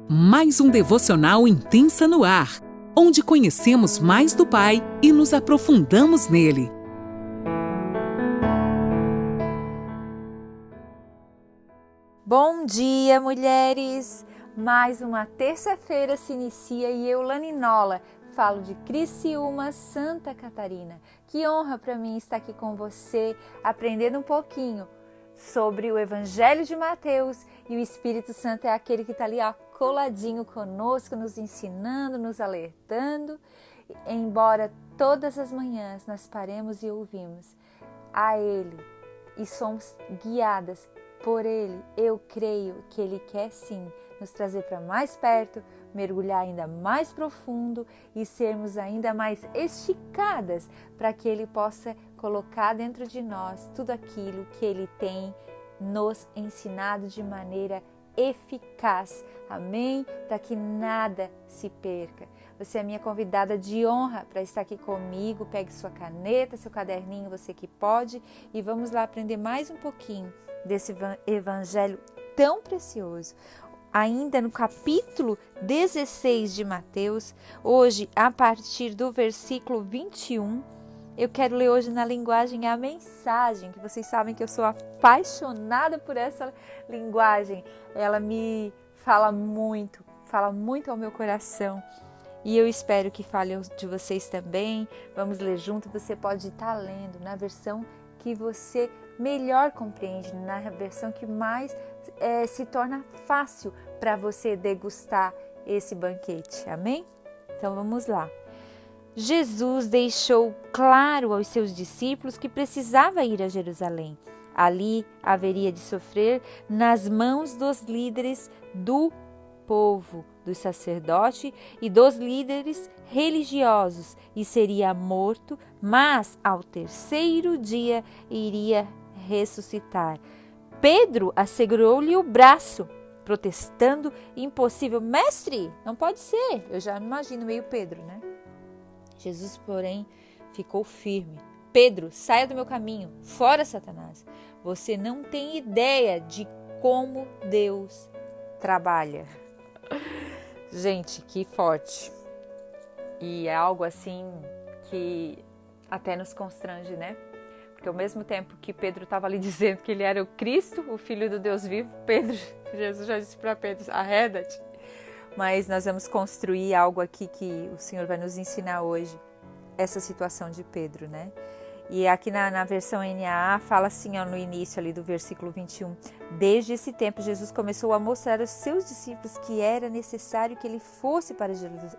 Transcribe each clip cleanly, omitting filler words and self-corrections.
Mais um devocional Intensa no Ar, onde conhecemos mais do Pai e nos aprofundamos nele. Bom dia, mulheres! Mais uma terça-feira se inicia e eu, Laninola, falo de Criciúma, Santa Catarina. Que honra para mim estar aqui com você, aprendendo um pouquinho sobre o Evangelho de Mateus, e o Espírito Santo é aquele que está ali coladinho conosco, nos ensinando, nos alertando. Embora todas as manhãs nós paremos e ouvimos a Ele e somos guiadas por Ele, eu creio que Ele quer sim nos trazer para mais perto, mergulhar ainda mais profundo e sermos ainda mais esticadas para que Ele possa colocar dentro de nós tudo aquilo que Ele tem nos ensinado de maneira eficaz. Amém? Para que nada se perca. Você é minha convidada de honra para estar aqui comigo. Pegue sua caneta, seu caderninho, você que pode, e vamos lá aprender mais um pouquinho desse evangelho tão precioso. Ainda no capítulo 16 de Mateus, hoje a partir do versículo 21, eu quero ler hoje na linguagem A Mensagem, que vocês sabem que eu sou apaixonada por essa linguagem. Ela me fala muito ao meu coração. E eu espero que fale de vocês também. Vamos ler junto. Você pode estar lendo na versão que você melhor compreende, na versão que mais se torna fácil para você degustar esse banquete. Amém? Então vamos lá. Jesus deixou claro aos seus discípulos que precisava ir a Jerusalém. Ali haveria de sofrer nas mãos dos líderes do povo, dos sacerdotes e dos líderes religiosos, e seria morto, mas ao terceiro dia iria ressuscitar. Pedro assegurou-lhe o braço, protestando impossível. Mestre, não pode ser. Eu já imagino meio Pedro, né? Jesus, porém, ficou firme. Pedro, saia do meu caminho, fora Satanás. Você não tem ideia de como Deus trabalha. Gente, que forte. E é algo assim que até nos constrange, né? Porque ao mesmo tempo que Pedro estava ali dizendo que ele era o Cristo, o Filho do Deus vivo, Jesus já disse para Pedro, arreda-te. Mas nós vamos construir algo aqui que o Senhor vai nos ensinar hoje, essa situação de Pedro, né? E aqui na versão NAA fala assim, no início ali do versículo 21, desde esse tempo Jesus começou a mostrar aos seus discípulos que era necessário que ele fosse para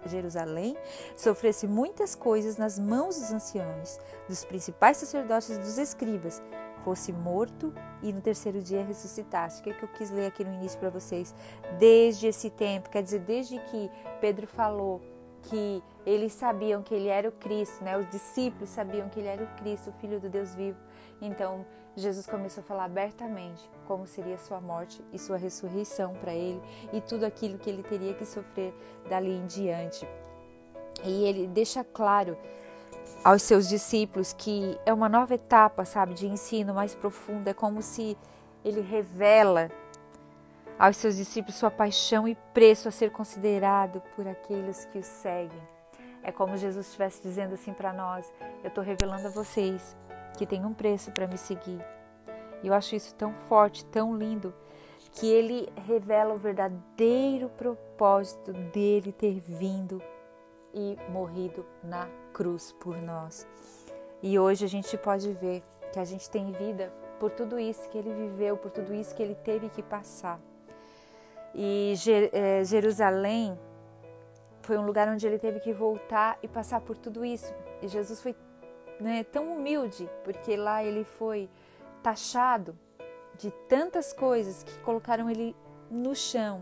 Jerusalém, sofresse muitas coisas nas mãos dos anciãos, dos principais sacerdotes e dos escribas, fosse morto e no terceiro dia ressuscitasse. O que eu quis ler aqui no início para vocês? Desde esse tempo, quer dizer, desde que Pedro falou que eles sabiam que ele era o Cristo, né? Os discípulos sabiam que ele era o Cristo, o Filho do Deus vivo. Então, Jesus começou a falar abertamente como seria sua morte e sua ressurreição para ele e tudo aquilo que ele teria que sofrer dali em diante. E ele deixa claro aos seus discípulos que é uma nova etapa, sabe, de ensino mais profundo. É como se ele revela aos seus discípulos sua paixão e preço a ser considerado por aqueles que o seguem. É como Jesus estivesse dizendo assim para nós, eu estou revelando a vocês que tem um preço para me seguir. E eu acho isso tão forte, tão lindo, que ele revela o verdadeiro propósito dele ter vindo e morrido na cruz por nós. E hoje a gente pode ver que a gente tem vida por tudo isso que ele viveu, por tudo isso que ele teve que passar. E Jerusalém foi um lugar onde ele teve que voltar e passar por tudo isso. E Jesus foi, tão humilde, porque lá ele foi taxado de tantas coisas que colocaram ele no chão.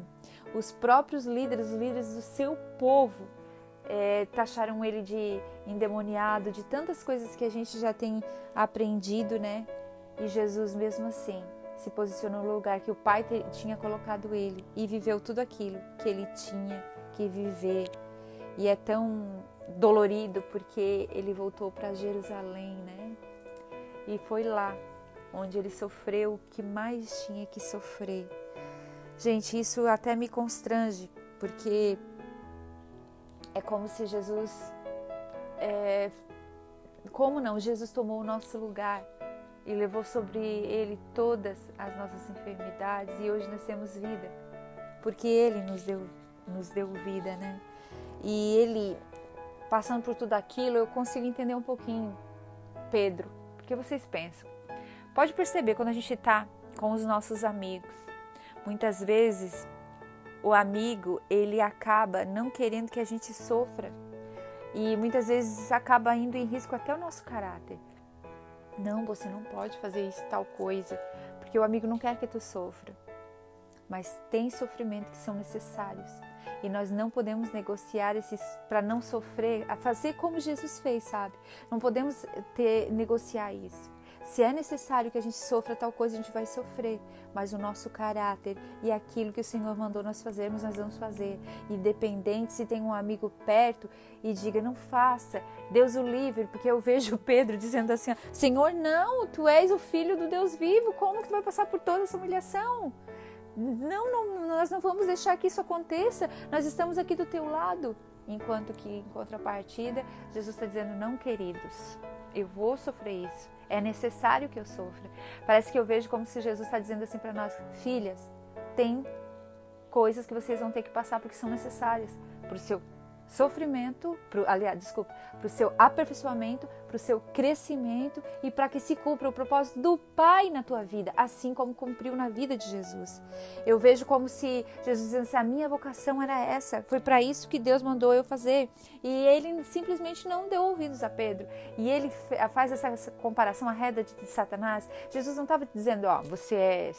Os próprios líderes, os líderes do seu povo, taxaram ele de endemoniado, de tantas coisas que a gente já tem aprendido, né? E Jesus, mesmo assim, se posicionou no lugar que o Pai tinha colocado ele e viveu tudo aquilo que ele tinha que viver. E é tão dolorido porque ele voltou para Jerusalém, né? E foi lá onde ele sofreu o que mais tinha que sofrer. Gente, isso até me constrange, porque é como se Jesus, Jesus tomou o nosso lugar e levou sobre ele todas as nossas enfermidades, e hoje nós temos vida, porque ele nos deu vida, né? E ele, passando por tudo aquilo, eu consigo entender um pouquinho Pedro, porque vocês pensam, pode perceber quando a gente está com os nossos amigos, muitas vezes o amigo, ele acaba não querendo que a gente sofra, e muitas vezes acaba indo em risco até o nosso caráter. Não, você não pode fazer isso, tal coisa, porque o amigo não quer que tu sofra. Mas tem sofrimentos que são necessários, e nós não podemos negociar esses para não sofrer, a fazer como Jesus fez, sabe? Não podemos negociar isso. Se é necessário que a gente sofra tal coisa, a gente vai sofrer, mas o nosso caráter e aquilo que o Senhor mandou nós fazermos, nós vamos fazer. Independente se tem um amigo perto e diga, não faça, Deus o livre, porque eu vejo Pedro dizendo assim, Senhor, não, tu és o Filho do Deus vivo, como que tu vai passar por toda essa humilhação? Não, nós não vamos deixar que isso aconteça, nós estamos aqui do teu lado. Enquanto que, em contrapartida, Jesus está dizendo, não, queridos, eu vou sofrer isso, é necessário que eu sofra. Parece que eu vejo como se Jesus está dizendo assim para nós, filhas, tem coisas que vocês vão ter que passar porque são necessárias para o seu sofrimento, para o seu aperfeiçoamento, para o seu crescimento e para que se cumpra o propósito do Pai na tua vida, assim como cumpriu na vida de Jesus. Eu vejo como se Jesus dizendo assim, a minha vocação era essa, foi para isso que Deus mandou eu fazer. E ele simplesmente não deu ouvidos a Pedro. E ele faz essa comparação, a reda de Satanás. Jesus não estava dizendo, você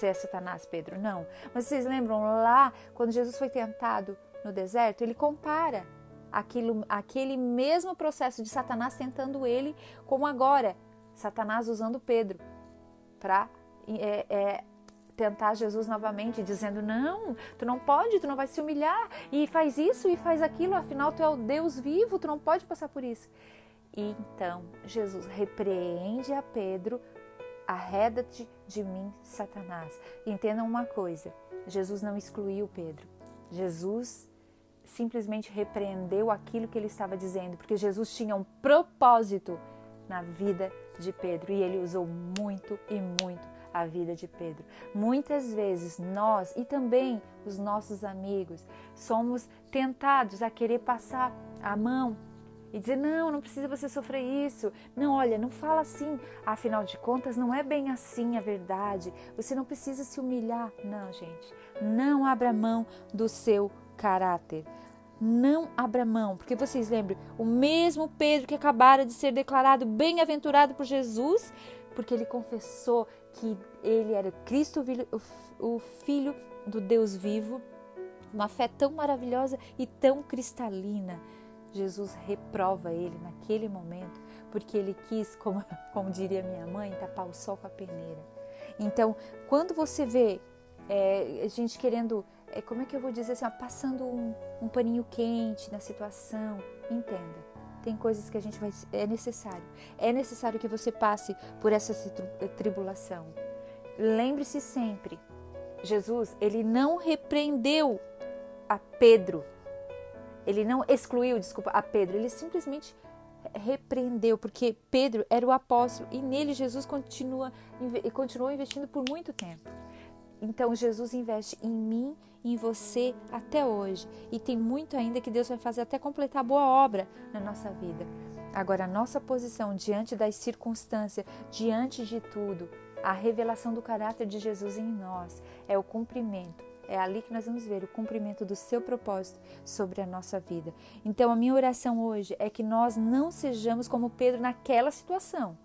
é Satanás, Pedro, não. Mas vocês lembram lá, quando Jesus foi tentado no deserto, ele compara aquele mesmo processo de Satanás tentando ele, como agora, Satanás usando Pedro para tentar Jesus novamente, dizendo, não, tu não pode, tu não vai se humilhar, e faz isso e faz aquilo, afinal tu é o Deus vivo, tu não pode passar por isso. E então Jesus repreende a Pedro, arreda-te de mim, Satanás. Entendam uma coisa, Jesus não excluiu Pedro, Jesus simplesmente repreendeu aquilo que ele estava dizendo, porque Jesus tinha um propósito na vida de Pedro e ele usou muito e muito a vida de Pedro. Muitas vezes nós e também os nossos amigos somos tentados a querer passar a mão e dizer, não precisa você sofrer isso, não, olha, não fala assim, afinal de contas não é bem assim a verdade, você não precisa se humilhar. Não, gente, não abra mão do seu caráter. Não abra mão, porque vocês lembram, o mesmo Pedro que acabara de ser declarado bem-aventurado por Jesus, porque ele confessou que ele era Cristo, o Filho do Deus vivo, uma fé tão maravilhosa e tão cristalina. Jesus reprova ele naquele momento, porque ele quis, como diria minha mãe, tapar o sol com a peneira. Então, quando você vê a gente querendo, como é que eu vou dizer assim, passando um paninho quente na situação, entenda, tem coisas que a gente vai, é necessário que você passe por essa tribulação. Lembre-se sempre, Jesus, ele não repreendeu a Pedro, ele não excluiu, a Pedro, ele simplesmente repreendeu, porque Pedro era o apóstolo e nele Jesus continuou investindo por muito tempo. Então Jesus investe em mim, em você até hoje. E tem muito ainda que Deus vai fazer até completar a boa obra na nossa vida. Agora, a nossa posição diante das circunstâncias, diante de tudo, a revelação do caráter de Jesus em nós é o cumprimento. É ali que nós vamos ver o cumprimento do seu propósito sobre a nossa vida. Então, a minha oração hoje é que nós não sejamos como Pedro naquela situação,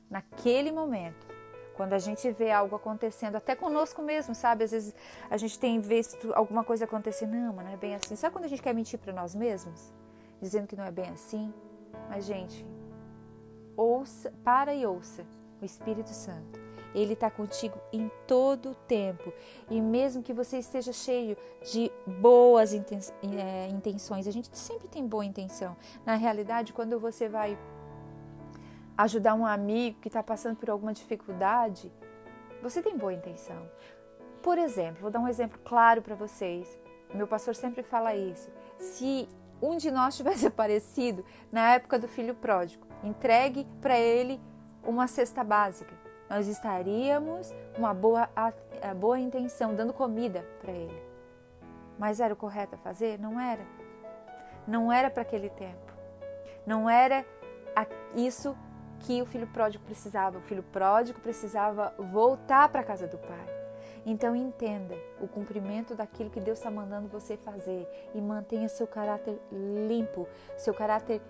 naquele momento. Quando a gente vê algo acontecendo, até conosco mesmo, sabe? Às vezes a gente tem visto alguma coisa acontecer. Não, mas não é bem assim. Sabe quando a gente quer mentir para nós mesmos? Dizendo que não é bem assim? Mas, gente, para e ouça o Espírito Santo. Ele está contigo em todo o tempo. E mesmo que você esteja cheio de boas intenções, a gente sempre tem boa intenção. Na realidade, quando você vai ajudar um amigo que está passando por alguma dificuldade, você tem boa intenção. Por exemplo, vou dar um exemplo claro para vocês. Meu pastor sempre fala isso. Se um de nós tivesse aparecido na época do filho pródigo, entregue para ele uma cesta básica, nós estaríamos com uma boa intenção, dando comida para ele. Mas era o correto a fazer? Não era. Não era para aquele tempo. Não era isso que o filho pródigo precisava. O filho pródigo precisava voltar para a casa do pai. Então entenda o cumprimento daquilo que Deus está mandando você fazer e mantenha seu caráter limpo, seu caráter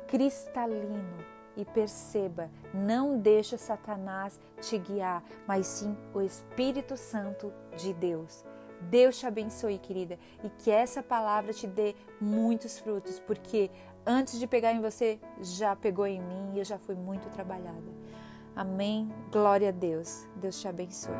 cristalino. E perceba, não deixa Satanás te guiar, mas sim o Espírito Santo de Deus. Deus te abençoe, querida, e que essa palavra te dê muitos frutos, porque antes de pegar em você, já pegou em mim e eu já fui muito trabalhada. Amém? Glória a Deus. Deus te abençoe.